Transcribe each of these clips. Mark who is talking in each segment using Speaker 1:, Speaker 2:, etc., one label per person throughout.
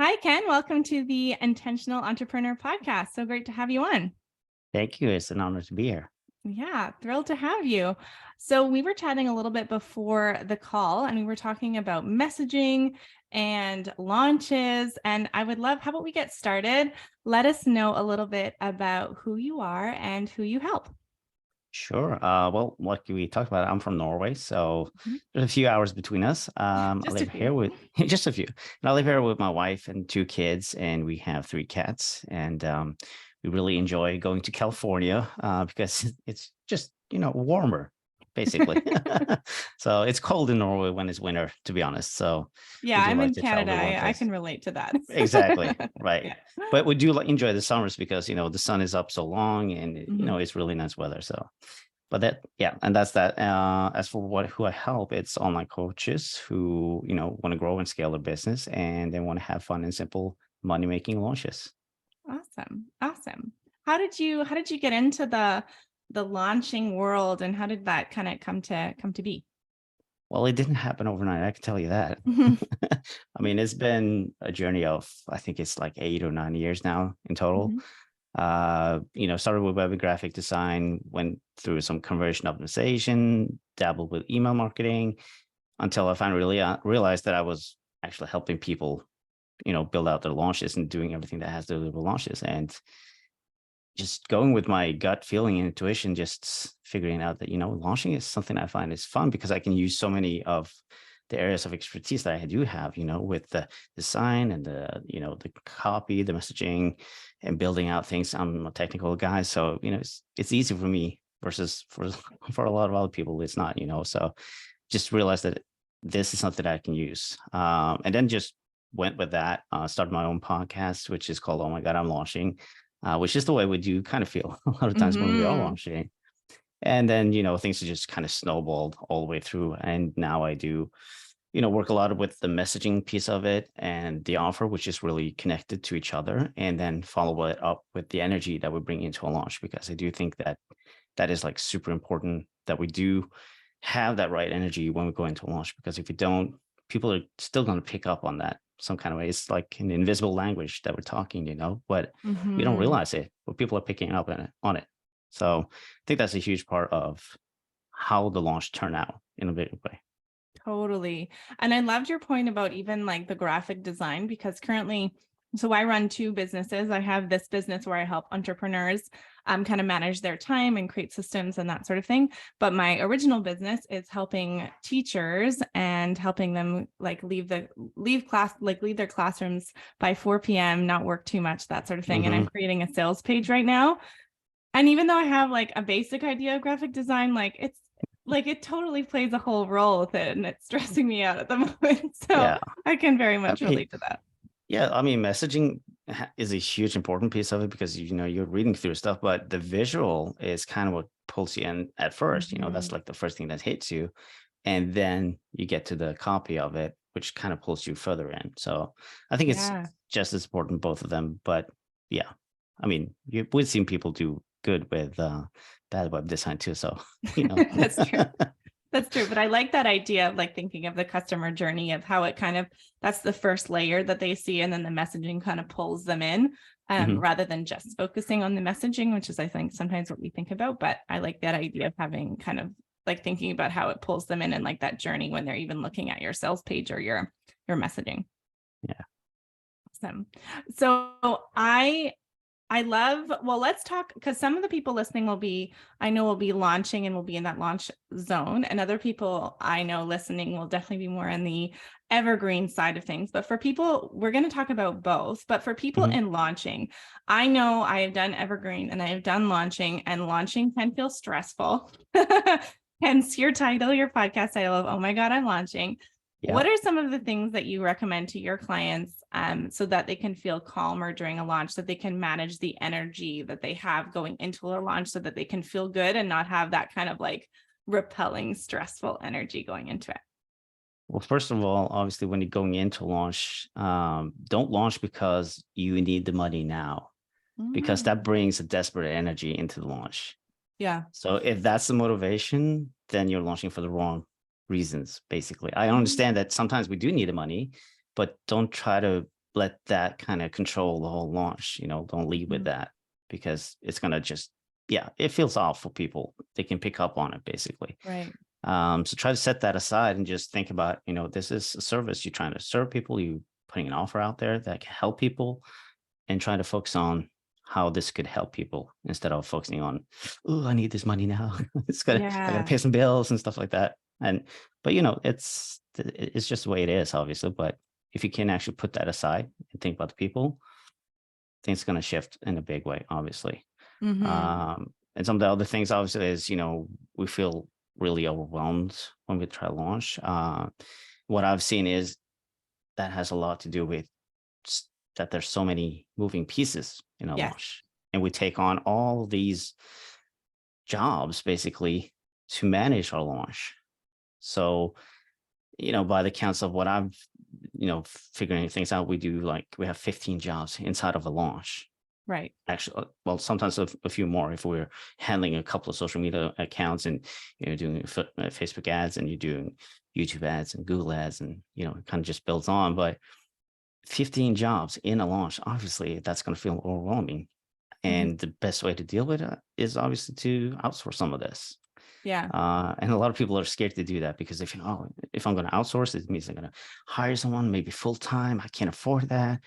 Speaker 1: Hi, Ken. Welcome to the Intentional Entrepreneur Podcast. So great to have you on.
Speaker 2: Thank you. It's an honor to be here.
Speaker 1: Yeah, thrilled to have you. So, we were chatting a little bit before the call and we were talking about messaging and launches. And I would love, how about we get started? Let us know a little bit about who you are and who you help.
Speaker 2: Sure. Well, like we talked about, I'm from Norway, so
Speaker 1: Mhm.
Speaker 2: there's a few hours between us. I
Speaker 1: Just a
Speaker 2: live
Speaker 1: few.
Speaker 2: here with just a few, and I live here with my wife and two kids, and we have three cats, and we really enjoy going to California because it's just warmer, basically. So it's cold in Norway when it's winter, to be honest. So
Speaker 1: Yeah,
Speaker 2: we do
Speaker 1: I'm
Speaker 2: like
Speaker 1: in
Speaker 2: to travel
Speaker 1: Canada.
Speaker 2: to warm
Speaker 1: I
Speaker 2: place.
Speaker 1: can relate to that.
Speaker 2: Exactly, right.
Speaker 1: Yeah.
Speaker 2: But we do enjoy the summers because the sun is up so long and
Speaker 1: Mhm.
Speaker 2: it's really nice weather. So, but yeah, and that's that. As for who I help, it's online coaches who want to grow and scale their business and they want to have fun and simple money making launches.
Speaker 1: Awesome. Awesome. How did you get into the launching world and how did that kind of come to be?
Speaker 2: Well, it didn't happen overnight. I can tell you that.
Speaker 1: Mhm.
Speaker 2: I mean, it's been a journey of I think it's like 8 or 9 years now in total.
Speaker 1: Mhm.
Speaker 2: Started with web and graphic design, went through some conversion optimization, dabbled with email marketing until I finally realized that I was actually helping people, build out their launches and doing everything that has to do with launches. And just going with my gut feeling and intuition, just figuring out that, launching is something I find is fun because I can use so many of the areas of expertise that I do have, with the design and the copy, the messaging and building out things. I'm a technical guy. So, it's easy for me versus for, for a lot of other people, it's not, so just realized that this is something I can use. And then just went with that, started my own podcast, which is called Oh My God, I'm Launching, which is the way we do kind of feel a lot of times when we are
Speaker 1: Mhm.
Speaker 2: launching. And then, things are just kind of snowballed all the way through. And now I do, work a lot with the messaging piece of it and the offer, which is really connected to each other. And then follow it up with the energy that we bring into a launch, because I do think that that is like super important that we do have that right energy when we go into launch, because if we don't, people are still going to pick up on that some kind of way. It's like an invisible language that we're talking, but we don't
Speaker 1: Mhm.
Speaker 2: realize it, but people are picking up on it. So I think that's a huge part of how the launch turn out in a big way.
Speaker 1: Totally. And I loved your point about even like the graphic design because currently, so I run two businesses. I have this business where I help entrepreneurs kind of manage their time and create systems and that sort of thing. But my original business is helping teachers and helping them like leave their classrooms by 4 p.m., not work too much, that sort of thing. And I'm
Speaker 2: Hmm.
Speaker 1: creating a sales page right now. And even though I have like a basic idea of graphic design, it totally plays a whole role with it and it's stressing me out at the moment. So
Speaker 2: Yeah.
Speaker 1: I can very
Speaker 2: I
Speaker 1: much
Speaker 2: mean,
Speaker 1: relate to that.
Speaker 2: yeah, I mean, messaging is a huge important piece of it because you're reading through stuff, but the visual is kind of what pulls you in at first. That's
Speaker 1: Mhm.
Speaker 2: like the first thing that hits you, and then you get to the copy of it, which kind of pulls you further in. So I think it's
Speaker 1: Yeah,
Speaker 2: just as important, both of them. But yeah, I mean, we've seen people do good with bad web design too. So you know,
Speaker 1: that's true. That's true. But I like that idea of like thinking of the customer journey of how it kind of that's the first layer that they see, and then the messaging kind of pulls them in
Speaker 2: Mhm.
Speaker 1: rather than just focusing on the messaging, which is, I think, sometimes what we think about. But I like that idea of having kind of like thinking about how it pulls them in and like that journey when they're even looking at your sales page or your messaging.
Speaker 2: Yeah.
Speaker 1: Awesome. So I love, well, let's talk because some of the people listening I know will be launching and will be in that launch zone. And other people I know listening will definitely be more on the evergreen side of things. But for people, we're going to talk about both. But for people
Speaker 2: Mhm.
Speaker 1: in launching, I know I have done evergreen and I have done launching, and launching can feel stressful. Hence your title, your podcast title of Oh My God, I'm Launching.
Speaker 2: Yeah.
Speaker 1: What are some of the things that you recommend to your clients so that they can feel calmer during a launch, so they can manage the energy that they have going into a launch so that they can feel good and not have that kind of like repelling, stressful energy going into it?
Speaker 2: Well, first of all, obviously, when you're going into launch, don't launch because you need the money now, because
Speaker 1: Mm,
Speaker 2: that brings a desperate energy into the launch.
Speaker 1: yeah.
Speaker 2: So if that's the motivation, then you're launching for the wrong reasons, basically. I
Speaker 1: Mm,
Speaker 2: understand that sometimes we do need the money, but don't try to let that kind of control the whole launch. Don't lead with that, because it's going to just, yeah, it feels off for people. They can pick up on it basically.
Speaker 1: Right.
Speaker 2: So try to set that aside and just think about, this is a service. You're trying to serve people, you putting an offer out there that can help people, and trying to focus on how this could help people instead of focusing on, oh, I need this money now. I gotta
Speaker 1: Yeah.
Speaker 2: pay some bills and stuff like that. But it's just the way it is, obviously. But if you can actually put that aside and think about the people, things are going to shift in a big way, obviously. And some of the other things, obviously, is, we feel really overwhelmed when we try to launch. What I've seen is that has a lot to do with that there's so many moving pieces in a
Speaker 1: Yes.
Speaker 2: launch, and we take on all these jobs basically to manage our launch. So, by the counts of what I've, figuring things out, we have 15 jobs inside of a launch.
Speaker 1: Right.
Speaker 2: Actually, well, sometimes a few more if we're handling a couple of social media accounts, and doing Facebook ads, and you're doing YouTube ads and Google ads, and it kind of just builds on. But 15 jobs in a launch, obviously that's going to feel overwhelming. And the best way to deal with it is obviously to outsource some of this.
Speaker 1: Yeah.
Speaker 2: And a lot of people are scared to do that, because if I'm going to outsource, it means I'm going to hire someone, maybe full time. I can't afford that.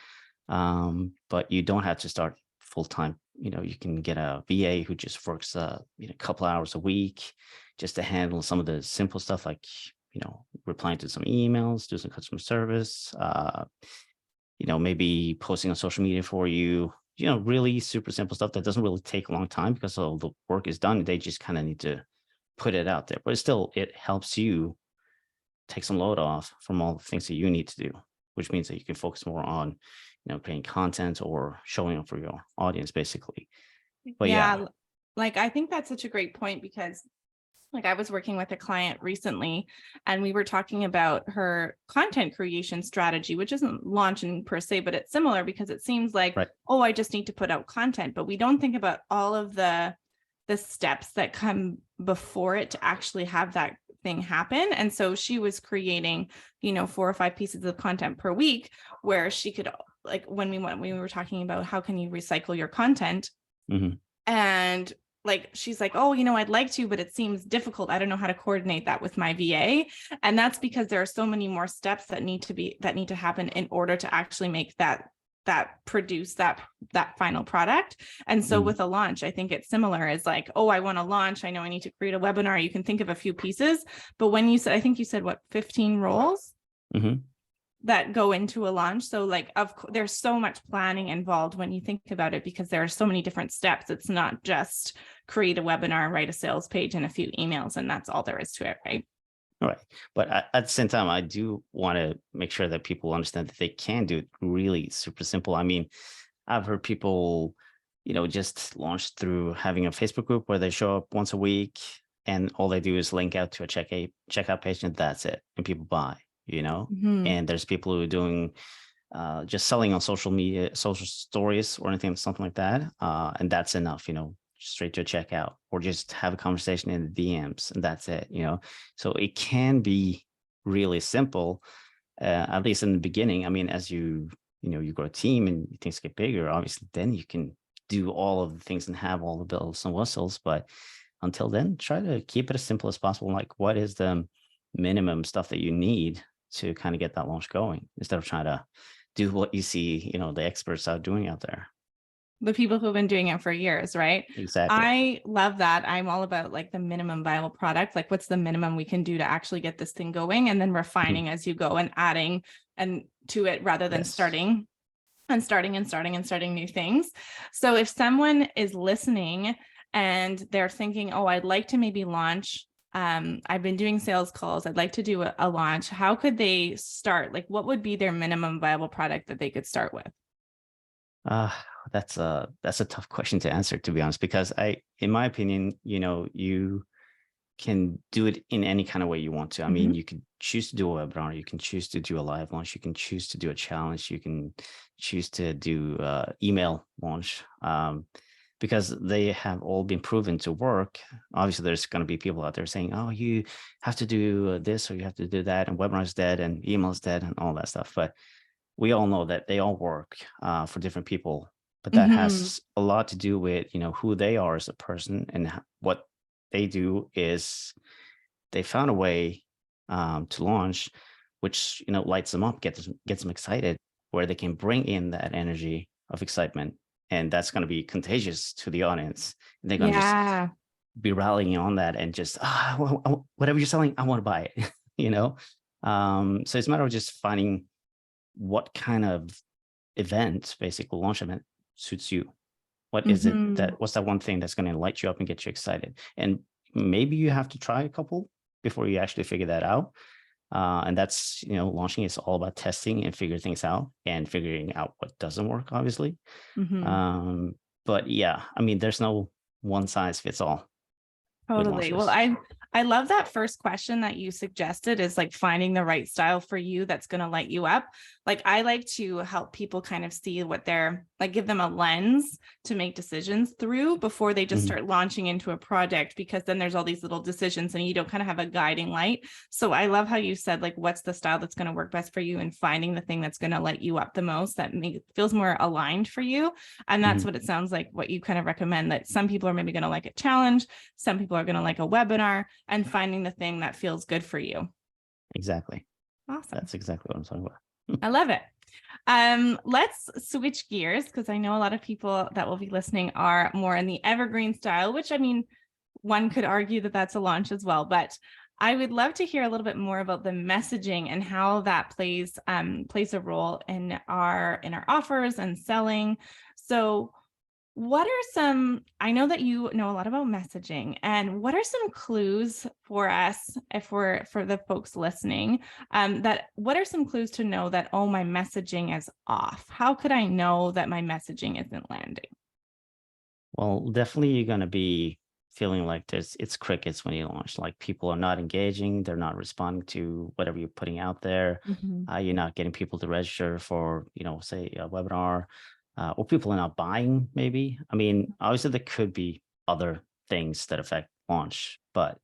Speaker 2: But you don't have to start full time. You can get a VA who just works a couple hours a week just to handle some of the simple stuff, like replying to some emails, do some customer service, maybe posting on social media for you. Really super simple stuff that doesn't really take a long time, because all the work is done. They just kind of need to put it out there, but it helps you take some load off from all the things that you need to do, which means that you can focus more on, creating content or showing up for your audience, basically. But yeah.
Speaker 1: Like, I think that's such a great point, because like I was working with a client recently, and we were talking about her content creation strategy, which isn't launching per se, but it's similar, because it seems like,
Speaker 2: right.
Speaker 1: Oh, I just need to put out content, but we don't think about all of the steps that come before it to actually have that thing happen. And so she was creating, 4 or 5 pieces of content per week, where she could, like, when we were talking about how can you recycle your content, and like, she's like, oh, I'd like to, but it seems difficult. I don't know how to coordinate that with my VA. And that's because there are so many more steps that need to happen in order to actually make that produce that final product. And so with a launch, I think it's similar. Is like, oh, I want to launch. I know I need to create a webinar. You can think of a few pieces, but when you said, I think you said what, 15 roles that go into a launch. So like, there's so much planning involved when you think about it, because there are so many different steps. It's not just create a webinar, write a sales page, and a few emails, and that's all there is to it, right?
Speaker 2: Right. But at the same time, I do want to make sure that people understand that they can do it really super simple. I mean, I've heard people, just launch through having a Facebook group where they show up once a week, and all they do is link out to a checkout page, and that's it. And people buy, and there's people who are doing just selling on social media, social stories, or something like that. And that's enough, straight to a checkout, or just have a conversation in the DMs, and that's it. So it can be really simple, at least in the beginning. I mean, as you grow a team and things get bigger, obviously then you can do all of the things and have all the bells and whistles. But until then, try to keep it as simple as possible. Like, what is the minimum stuff that you need to kind of get that launch going, instead of trying to do what you see, the experts are doing out there.
Speaker 1: The people who've been doing it for years, right?
Speaker 2: Exactly.
Speaker 1: I love that. I'm all about like the minimum viable product. Like, what's the minimum we can do to actually get this thing going, and then refining as you go and adding and to it, rather than starting new things. So if someone is listening and they're thinking, oh, I'd like to maybe launch, I've been doing sales calls, I'd like to do a launch, how could they start? Like, what would be their minimum viable product that they could start with?
Speaker 2: That's a tough question to answer, to be honest, because in my opinion, you can do it in any kind of way you want to. I mean, you can choose to do a webinar, you can choose to do a live launch, you can choose to do a challenge, you can choose to do email launch, because they have all been proven to work. Obviously, there's going to be people out there saying, oh, you have to do this, or you have to do that, and webinar is dead, and email is dead, and all that stuff. But we all know that they all work for different people, but that
Speaker 1: Hmm.
Speaker 2: has a lot to do with, who they are as a person, and what they do is they found a way to launch, which, lights them up, gets them excited, where they can bring in that energy of excitement, and that's going to be contagious to the audience. They're going to just
Speaker 1: Yeah.
Speaker 2: be rallying on that and just whatever you're selling, I want to buy it. So it's a matter of just finding what kind of event, basically launch event, suits you. What is it
Speaker 1: Hmm.
Speaker 2: what's that one thing that's going to light you up and get you excited? And maybe you have to try a couple before you actually figure that out. And that's, launching is all about testing and figure things out and figuring out what doesn't work, obviously.
Speaker 1: Hmm.
Speaker 2: Um, but yeah, I mean, there's no one size fits all with
Speaker 1: Totally. Well,
Speaker 2: launches.
Speaker 1: I love that first question that you suggested is like finding the right style for you that's going to light you up. Like I like to help people kind of see what they're like, give them a lens to make decisions through before they just
Speaker 2: Mhm.
Speaker 1: start launching into a project, because then there's all these little decisions and you don't kind of have a guiding light. So I love how you said like, what's the style that's going to work best for you, and finding the thing that's going to light you up the most that feels more aligned for you. And that's
Speaker 2: Mhm.
Speaker 1: what it sounds like, what you kind of recommend, that some people are maybe going to like a challenge, some people are going to like a webinar, and finding the thing that feels good for you.
Speaker 2: Exactly.
Speaker 1: Awesome.
Speaker 2: That's exactly what I'm talking about.
Speaker 1: I love it. Let's switch gears, because I know a lot of people that will be listening are more in the evergreen style, which I mean, one could argue that that's a launch as well, but I would love to hear a little bit more about the messaging and how that plays a role in our offers and selling. So what are some, I know that you know a lot about messaging, and what are some clues for us, if we're, for the folks listening, that what are some clues to know that, oh, my messaging is off? How could I know that my messaging isn't landing?
Speaker 2: Well, definitely you're going to be feeling like it's crickets when you launch. Like people are not engaging, they're not responding to whatever you're putting out there.
Speaker 1: Hmm.
Speaker 2: You're not getting people to register for, say a webinar, or people are not buying. Maybe. I mean, obviously there could be other things that affect launch, but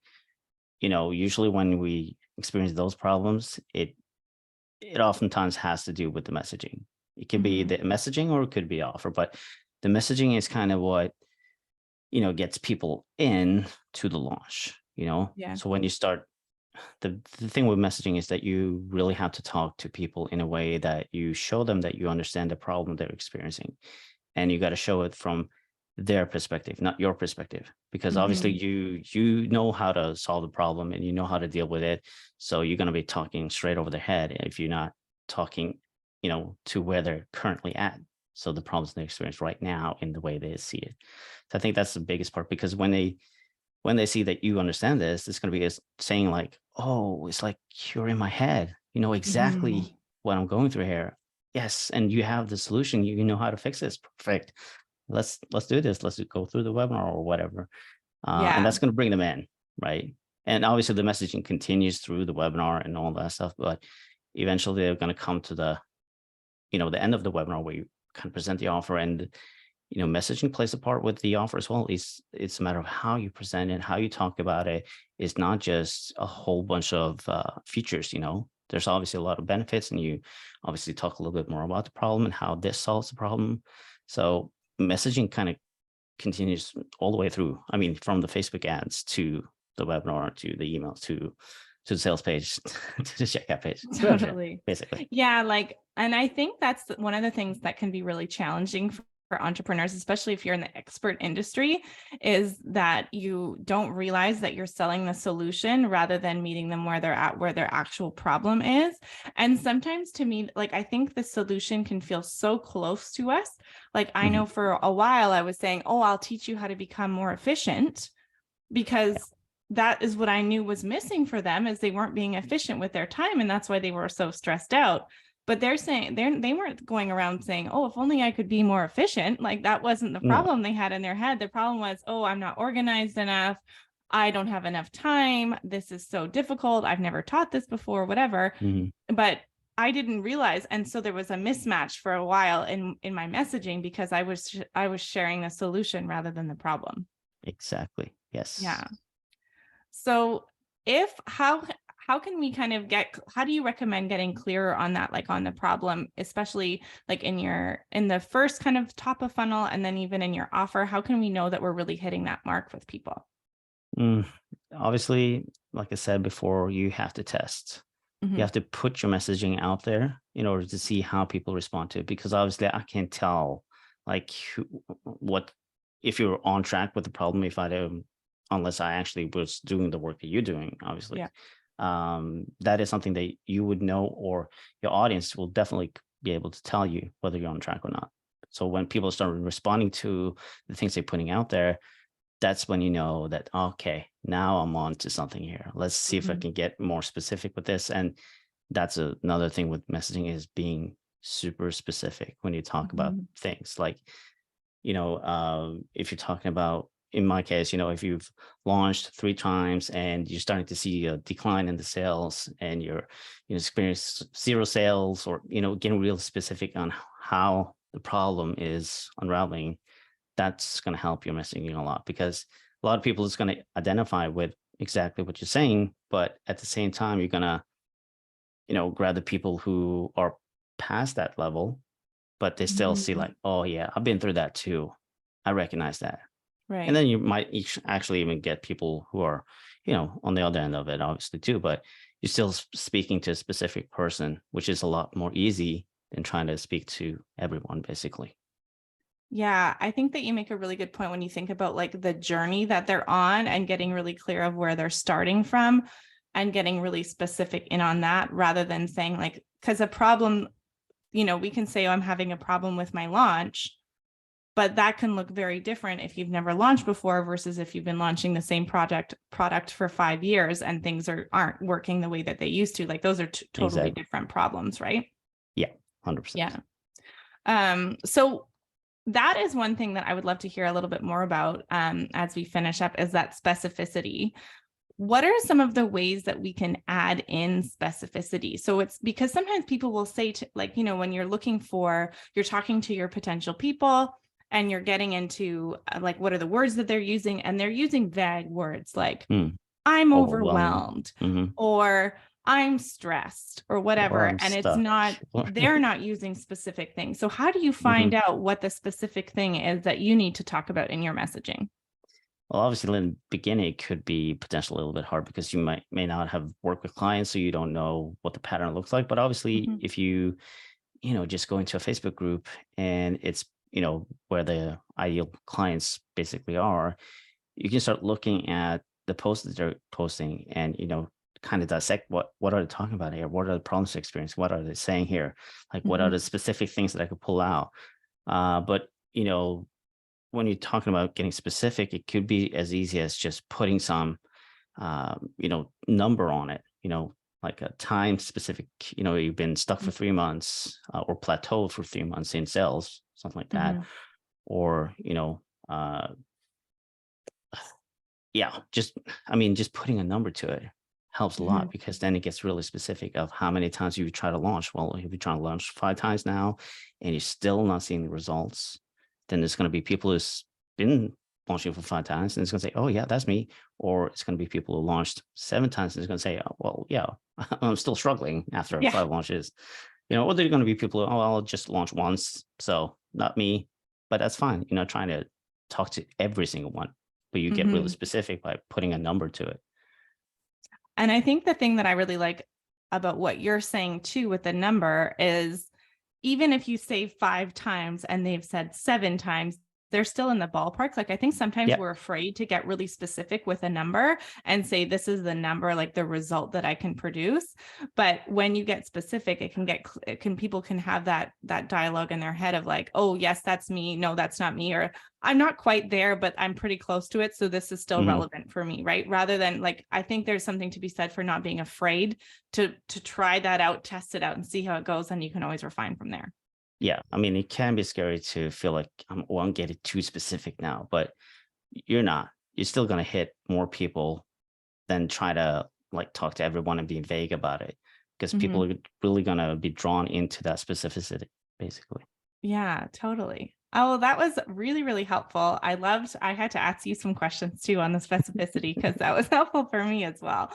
Speaker 2: usually when we experience those problems, it oftentimes has to do with the messaging. It could be
Speaker 1: Hmm.
Speaker 2: the messaging or it could be offer, but the messaging is kind of what gets people in to the launch.
Speaker 1: Yeah.
Speaker 2: So when you start, the thing with messaging is that you really have to talk to people in a way that you show them that you understand the problem they're experiencing. And you got to show it from their perspective, not your perspective, because obviously
Speaker 1: Hmm.
Speaker 2: you know how to solve the problem and you know how to deal with it. So you're going to be talking straight over their head if you're not talking, to where they're currently at. So the problems they experience right now in the way they see it. So I think that's the biggest part, because when they see that you understand this, it's going to be saying like, oh, it's like you're in my head. You know
Speaker 1: Hmm.
Speaker 2: exactly what I'm going through here. Yes, and you have the solution. You know how to fix this. Perfect. Let's do this. Let's go through the webinar or whatever. And
Speaker 1: Yeah.
Speaker 2: that's going to bring them in, right? And obviously the messaging continues through the webinar and all that stuff, but eventually they're going to come to the end of the webinar where you kind of present the offer, and messaging plays a part with the offer as well. It's a matter of how you present it, how you talk about it. It's not just a whole bunch of features. There's obviously a lot of benefits, and you obviously talk a little bit more about the problem and how this solves the problem. So messaging kind of continues all the way through. I mean, from the Facebook ads to the webinar to the emails to the sales page to the checkout page to everything,
Speaker 1: Totally.
Speaker 2: basically.
Speaker 1: Yeah, like, and I think that's one of the things that can be really challenging for entrepreneurs, especially if you're in the expert industry, is that you don't realize that you're selling the solution rather than meeting them where they're at, where their actual problem is. And sometimes to me, like, I think the solution can feel so close to us. Like, I
Speaker 2: Mhm.
Speaker 1: know for a while I was saying, oh, I'll teach you how to become more efficient, because that is what I knew was missing for them, is they weren't being efficient with their time, and that's why they were so stressed out. But they're saying they weren't going around saying, oh, if only I could be more efficient. Like, that wasn't the
Speaker 2: No.
Speaker 1: problem they had in their head. The problem was, oh, I'm not organized enough, I don't have enough time, this is so difficult, I've never taught this before, whatever.
Speaker 2: Mhm.
Speaker 1: But I didn't realize, and so there was a mismatch for a while in my messaging, because I was sharing the solution rather than the problem.
Speaker 2: Exactly. Yes.
Speaker 1: Yeah. So if how how can we kind of how do you recommend getting clearer on that, like on the problem, especially like in the first kind of top of funnel, and then even in your offer? How can we know that we're really hitting that mark with people?
Speaker 2: Mm, Obviously, like I said before, you have to test. You
Speaker 1: Hmm.
Speaker 2: have to put your messaging out there in order to see how people respond to it. Because obviously, I can't tell like what if you're on track with the problem if I don't, unless I actually was doing the work that you're doing. Obviously,
Speaker 1: Yeah.
Speaker 2: that is something that you would know, or your audience will definitely be able to tell you whether you're on track or not. So when people start responding to the things they're putting out there, that's when you know that, okay, now I'm on to something here. Let's see if I
Speaker 1: Hmm.
Speaker 2: can get more specific with this. And that's another thing with messaging, is being super specific when you talk about
Speaker 1: Hmm.
Speaker 2: things like, if you're talking about, in my case, if you've launched 3 times and you're starting to see a decline in the sales, and you're experience 0 sales, or getting real specific on how the problem is unraveling, that's going to help your messaging a lot, because a lot of people is going to identify with exactly what you're saying, but at the same time, you're going to, grab the people who are past that level, but they still see
Speaker 1: Hmm.
Speaker 2: like, oh yeah, I've been through that too. I recognize that. And
Speaker 1: Right.
Speaker 2: then you might actually even get people who are, on the other end of it, obviously too, but you're still speaking to a specific person, which is a lot more easy than trying to speak to everyone, basically.
Speaker 1: Yeah, I think that you make a really good point when you think about like the journey that they're on and getting really clear of where they're starting from and getting really specific in on that, rather than saying like, because a problem, we can say, oh, I'm having a problem with my launch, but that can look very different if you've never launched before versus if you've been launching the same product for 5 years and things aren't working the way that they used to. Like those are totally
Speaker 2: Exactly.
Speaker 1: different problems, right?
Speaker 2: Yeah, 100%.
Speaker 1: Yeah. So that is one thing that I would love to hear a little bit more about, as we finish up, is that specificity. What are some of the ways that we can add in specificity? So it's because sometimes people will say to, like, when you're talking to your potential people and you're getting into like, what are the words that they're using? And they're using vague words like,
Speaker 2: Mm,
Speaker 1: I'm
Speaker 2: Overwhelming.
Speaker 1: overwhelmed,
Speaker 2: Hmm.
Speaker 1: or I'm stressed, or
Speaker 2: Or
Speaker 1: whatever.
Speaker 2: I'm
Speaker 1: And it's
Speaker 2: stuck.
Speaker 1: not, they're not using specific things. So how do you
Speaker 2: Hmm.
Speaker 1: find out what the specific thing is that you need to talk about in your messaging?
Speaker 2: Well, obviously, in the beginning, it could be potentially a little bit hard because you may not have worked with clients, so you don't know what the pattern looks like. But obviously,
Speaker 1: Mhm.
Speaker 2: if you, just go into a Facebook group, and it's, where the ideal clients basically are, you can start looking at the posts that they're posting, and, kind of dissect what are they talking about here? What are the problems they experience? What are they saying here? Like, what are
Speaker 1: Mhm.
Speaker 2: the specific things that I could pull out? But, when you're talking about getting specific, it could be as easy as just putting some, number on it, like a time specific, you've been stuck for 3 months, or plateaued for 3 months in sales, something like that.
Speaker 1: Mhm.
Speaker 2: Or, uh, yeah, just putting a number to it helps a lot,
Speaker 1: Mhm.
Speaker 2: because then it gets really specific of how many times you try to launch. Well, if you try to launch 5 times now and you're still not seeing the results, then there's going to be people who's been launching for 5 times, and it's going to say, oh yeah, that's me. Or it's going to be people who launched 7 times, and it's going to say, oh, well, yeah, I'm still struggling after
Speaker 1: Yeah.
Speaker 2: 5 launches. Or they're going to be people who, oh, I'll just launch once, so not me. But that's fine, trying to talk to every single one, but you get really
Speaker 1: Mhm.
Speaker 2: specific by putting a number to it.
Speaker 1: And I think the thing that I really like about what you're saying too with the number is, even if you say 5 times and they've said 7 times, they're still in the ballpark. Like I think sometimes
Speaker 2: Yeah.
Speaker 1: we're afraid to get really specific with a number and say, this is the number, like the result that I can produce. But when you get specific, people can have that dialogue in their head of like, oh yes, that's me. No, that's not me. Or I'm not quite there, but I'm pretty close to it. So this is still
Speaker 2: Hmm.
Speaker 1: relevant for me. Right. Rather than like, I think there's something to be said for not being afraid to try that out, test it out and see how it goes. And you can always refine from there.
Speaker 2: Yeah. It can be scary to feel like I'm getting too specific now, but you're not. You're still going to hit more people than try to like talk to everyone and be vague about it, because people
Speaker 1: Mhm.
Speaker 2: are really going to be drawn into that specificity, basically.
Speaker 1: Yeah, totally. Oh, that was really, really helpful. I had to ask you some questions too on the specificity because that was helpful for me as well.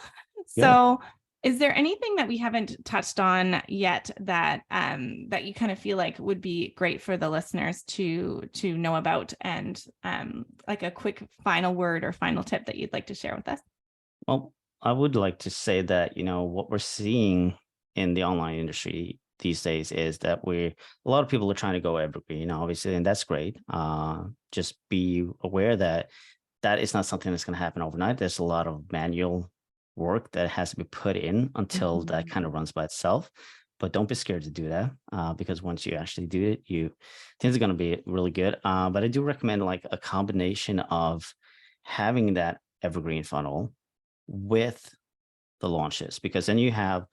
Speaker 2: Good.
Speaker 1: So Is there anything that we haven't touched on yet that that you kind of feel like would be great for the listeners to know about, and like a quick final word or final tip that you'd like to share with us?
Speaker 2: Well, I would like to say that, what we're seeing in the online industry these days is that a lot of people are trying to go evergreen, obviously, and that's great. Just be aware that that is not something that's going to happen overnight. There's a lot of manual work that has to be put in until that kind of runs by itself. But don't be scared to do that, because once you actually do it, things are going to be really good. But I do recommend like a combination of having that evergreen funnel with the launches, because then you have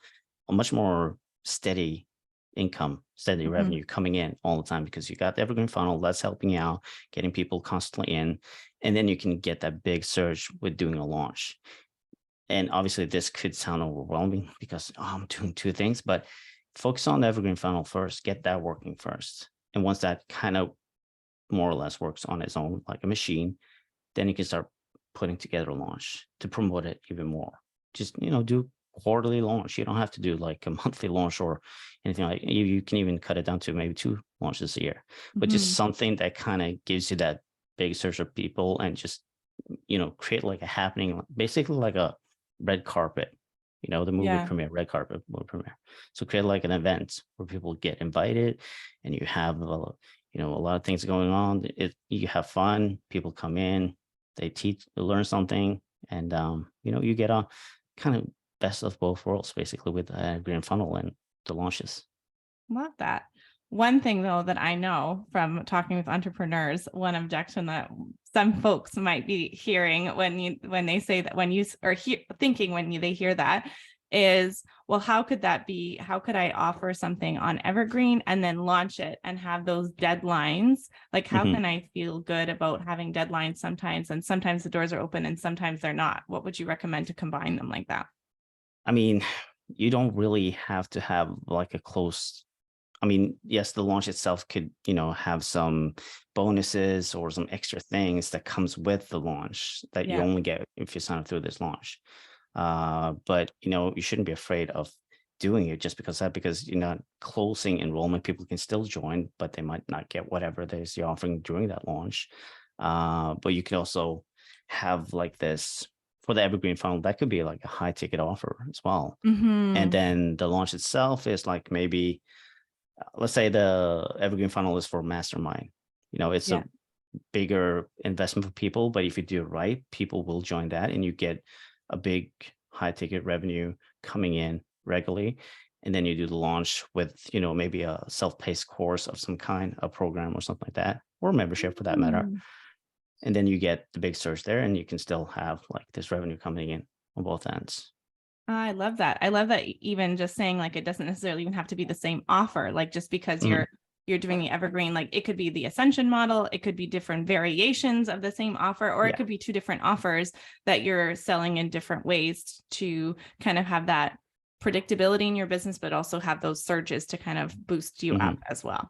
Speaker 2: a much more steady income, steady revenue coming in all the time, because you got the evergreen funnel that's helping you out, getting people constantly in, and then you can get that big surge with doing a launch. And obviously this could sound overwhelming because I'm doing two things, but focus on the evergreen funnel first, get that working first. And once that kind of more or less works on its own, like a machine, then you can start putting together a launch to promote it even more. Just, do quarterly launch. You don't have to do like a monthly launch or anything like you can even cut it down to maybe 2 launches a year, but just something that kind of gives you that big surge of people and just, create like a happening, basically like a red carpet, the movie premiere, red carpet movie premiere. So create like an event where people get invited and you have, a lot of things going on. You have fun, people come in, they learn something, and, you get a kind of best of both worlds, basically, with a green funnel and the launches.
Speaker 1: Love that. One thing though that I know from talking with entrepreneurs, one objection that some folks might be hearing when they say that, thinking when they hear that, is, well, how could that be? How could I offer something on evergreen and then launch it and have those deadlines? Like, how can I feel good about having deadlines sometimes, and sometimes the doors are open and sometimes they're not? What would you recommend to combine them like that?
Speaker 2: I mean, you don't really have to have like a close. I mean, yes, the launch itself could, have some bonuses or some extra things that comes with the launch that you only get if you sign up through this launch. But, you shouldn't be afraid of doing it just because you're not closing enrollment. People can still join, but they might not get whatever it is you're offering during that launch. But you can also have like this for the evergreen funnel, that could be like a high ticket offer as well. And then the launch itself is like maybe, let's say the evergreen funnel is for mastermind. It's a bigger investment for people, but if you do it right, people will join that and you get a big high ticket revenue coming in regularly. And then you do the launch with, maybe a self-paced course of some kind, a program or something like that, or membership for that matter. And then you get the big surge there and you can still have like this revenue coming in on both ends.
Speaker 1: I love that. I love that, even just saying like it doesn't necessarily even have to be the same offer. Like just because you're doing the evergreen, like it could be the ascension model, it could be different variations of the same offer, or it could be 2 different offers that you're selling in different ways to kind of have that predictability in your business, but also have those surges to kind of boost you up as well.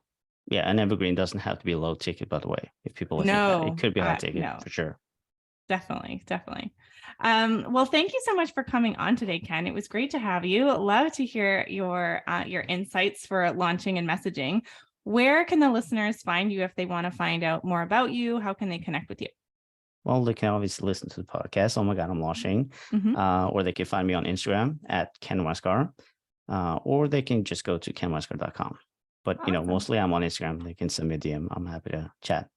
Speaker 2: Yeah, and evergreen doesn't have to be low ticket, by the way. If people think that, it could be high ticket for sure.
Speaker 1: Definitely. Well, thank you so much for coming on today, Ken. It was great to have you. Love to hear your insights for launching and messaging. Where can the listeners find you if they want to find out more about you? How can they connect with you?
Speaker 2: Well, they can obviously listen to the podcast. Oh my God, I'm launching. Or they can find me on Instagram at Ken Westgaard, or they can just go to kenwestgaard.com. But, mostly I'm on Instagram. They can send me a DM. I'm happy to chat.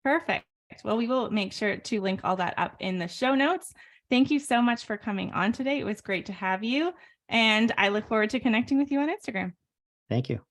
Speaker 1: Perfect. Well, we will make sure to link all that up in the show notes. Thank you so much for coming on today. It was great to have you. And I look forward to connecting with you on Instagram.
Speaker 2: Thank you.